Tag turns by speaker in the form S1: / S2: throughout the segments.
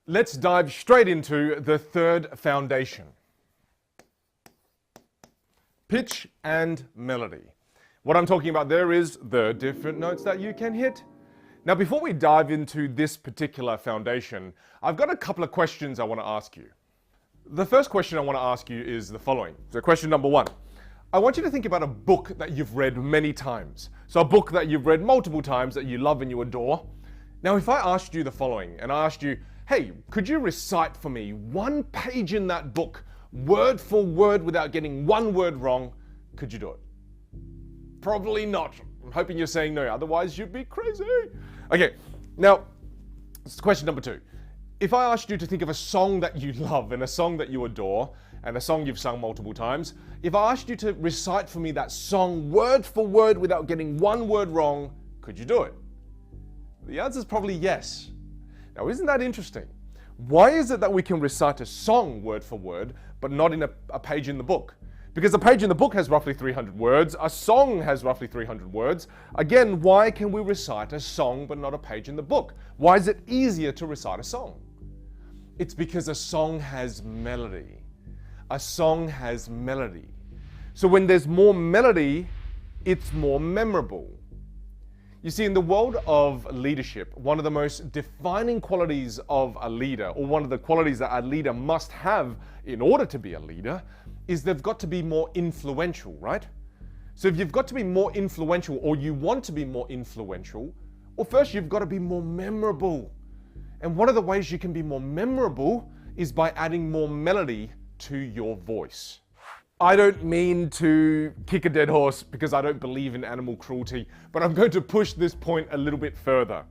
S1: Let's dive straight into the third foundation. Pitch and melody. What I'm talking about there is the different notes that you can hit. Now, before we dive into this particular foundation, I've got a couple of questions I want to ask you. The first question I want to ask you is the following. So question number one. I want you to think about a book that you've read many times. So a book that you've read multiple times that you love and you adore. Now, if I asked you the following and I asked you, hey, could you recite for me one page in that book, word for word without getting one word wrong, could you do it? Probably not. I'm hoping you're saying no, otherwise you'd be crazy. Okay, now, question number two. If I asked you to think of a song that you love and a song that you adore, and a song you've sung multiple times, if I asked you to recite for me that song word for word without getting one word wrong, could you do it? The answer is probably yes. Now, isn't that interesting? Why is it that we can recite a song word for word, but not in a page in the book? Because a page in the book has roughly 300 words, a song has roughly 300 words. Again, why can we recite a song but not a page in the book? Why is it easier to recite a song? It's because a song has melody. A song has melody. So when there's more melody, it's more memorable. You see, in the world of leadership, one of the most defining qualities of a leader, or one of the qualities that a leader must have in order to be a leader, is they've got to be more influential, right? So if you've got to be more influential, or you want to be more influential, well, first you've got to be more memorable. And one of the ways you can be more memorable is by adding more melody to your voice. I don't mean to kick a dead horse because I don't believe in animal cruelty, but I'm going to push this point a little bit further.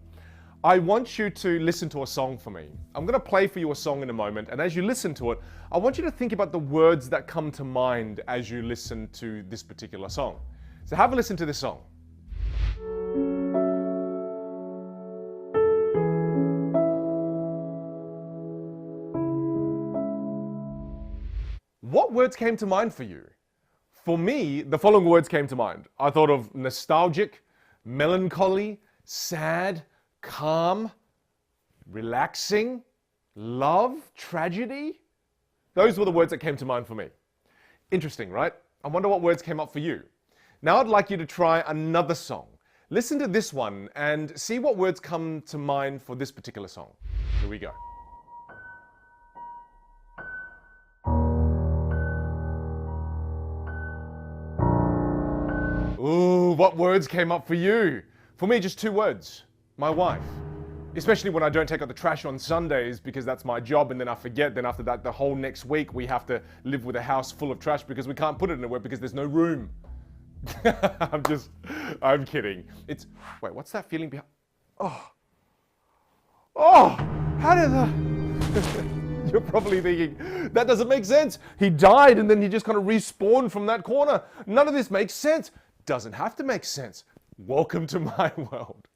S1: I want you to listen to a song for me. I'm going to play for you a song in a moment, and as you listen to it, I want you to think about the words that come to mind as you listen to this particular song. So have a listen to this song. What words came to mind for you? For me, the following words came to mind. I thought of nostalgic, melancholy, sad, calm, relaxing, love, tragedy. Those were the words that came to mind for me. Interesting, right? I wonder what words came up for you. Now I'd like you to try another song. Listen to this one and see what words come to mind for this particular song. Here we go. Ooh, what words came up for you? For me, just two words. My wife. Especially when I don't take out the trash on Sundays because that's my job and then I forget. Then after that, the whole next week, we have to live with a house full of trash because we can't put it anywhere because there's no room. I'm kidding. Wait, what's that feeling behind? How did the... You're probably thinking, that doesn't make sense. He died and then he just kind of respawned from that corner. None of this makes sense. Doesn't have to make sense. Welcome to my world.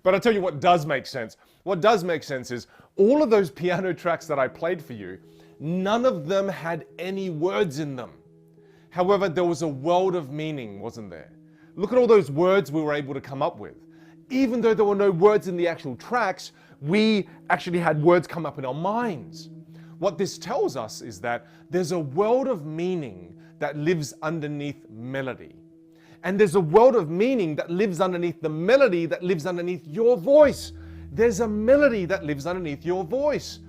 S1: But I'll tell you what does make sense. What does make sense is all of those piano tracks that I played for you, none of them had any words in them. However, there was a world of meaning, wasn't there? Look at all those words we were able to come up with. Even though there were no words in the actual tracks, we actually had words come up in our minds. What this tells us is that there's a world of meaning that lives underneath melody. And there's a world of meaning that lives underneath the melody that lives underneath your voice. There's a melody that lives underneath your voice.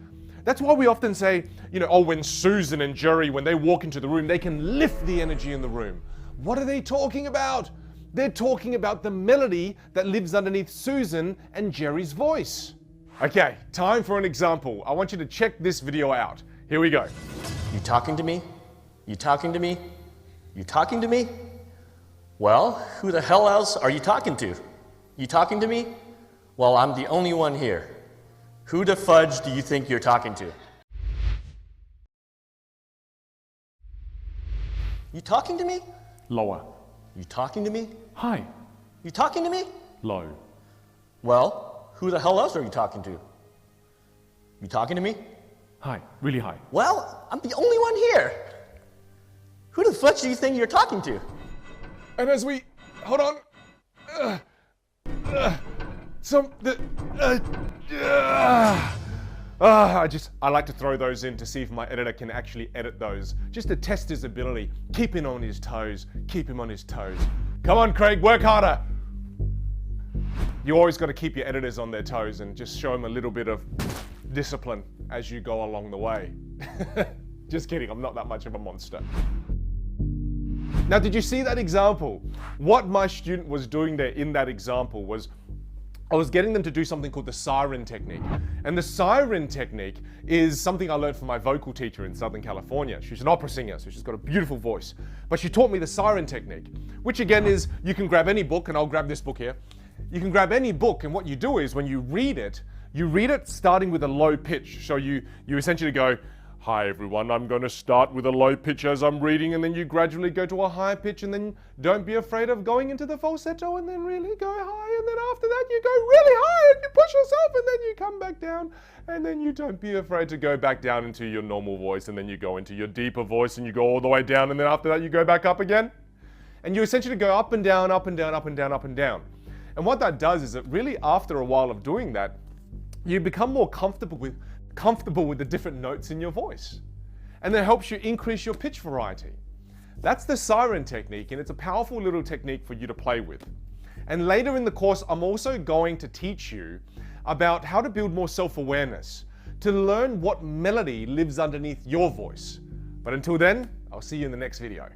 S1: That's why we often say, when Susan and Jerry, when they walk into the room, they can lift the energy in the room. What are they talking about? They're talking about the melody that lives underneath Susan and Jerry's voice. Okay, time for an example. I want you to check this video out. Here we go.
S2: You talking to me? You talking to me? You talking to me? Well, who the hell else are you talking to? You talking to me? Well, I'm the only one here. Who the fudge do you think you're talking to? You talking to me?
S1: Lower.
S2: You talking to me?
S1: High.
S2: You talking to me?
S1: Low.
S2: Well, who the hell else are you talking to? You talking to me?
S1: High. Really high.
S2: Well, I'm the only one here. Who the fudge do you think you're talking to?
S1: And as we... Hold on. I like to throw those in to see if my editor can actually edit those, just to test his ability. Keep him on his toes. Keep him on his toes. Come on, Craig, work harder. You always got to keep your editors on their toes and just show them a little bit of discipline as you go along the way. Just kidding, I'm not that much of a monster. Now, did you see that example? What my student was doing there in that example was I was getting them to do something called the siren technique. And the siren technique is something I learned from my vocal teacher in Southern California. She's an opera singer, so she's got a beautiful voice. But she taught me the siren technique, which again is, you can grab any book, and I'll grab this book here. You can grab any book, and what you do is when you read it starting with a low pitch. So you essentially go, "Hi everyone, I'm going to start with a low pitch as I'm reading," and then you gradually go to a high pitch, and then don't be afraid of going into the falsetto, and then really go high, and then after that you go really high and you push yourself, and then you come back down, and then you don't be afraid to go back down into your normal voice, and then you go into your deeper voice, and you go all the way down, and then after that you go back up again. And you essentially go up and down, up and down, up and down, up and down. And what that does is that really after a while of doing that, you become more comfortable with the different notes in your voice. And that helps you increase your pitch variety. That's the siren technique, and it's a powerful little technique for you to play with. And later in the course, I'm also going to teach you about how to build more self-awareness, to learn what melody lives underneath your voice. But until then, I'll see you in the next video.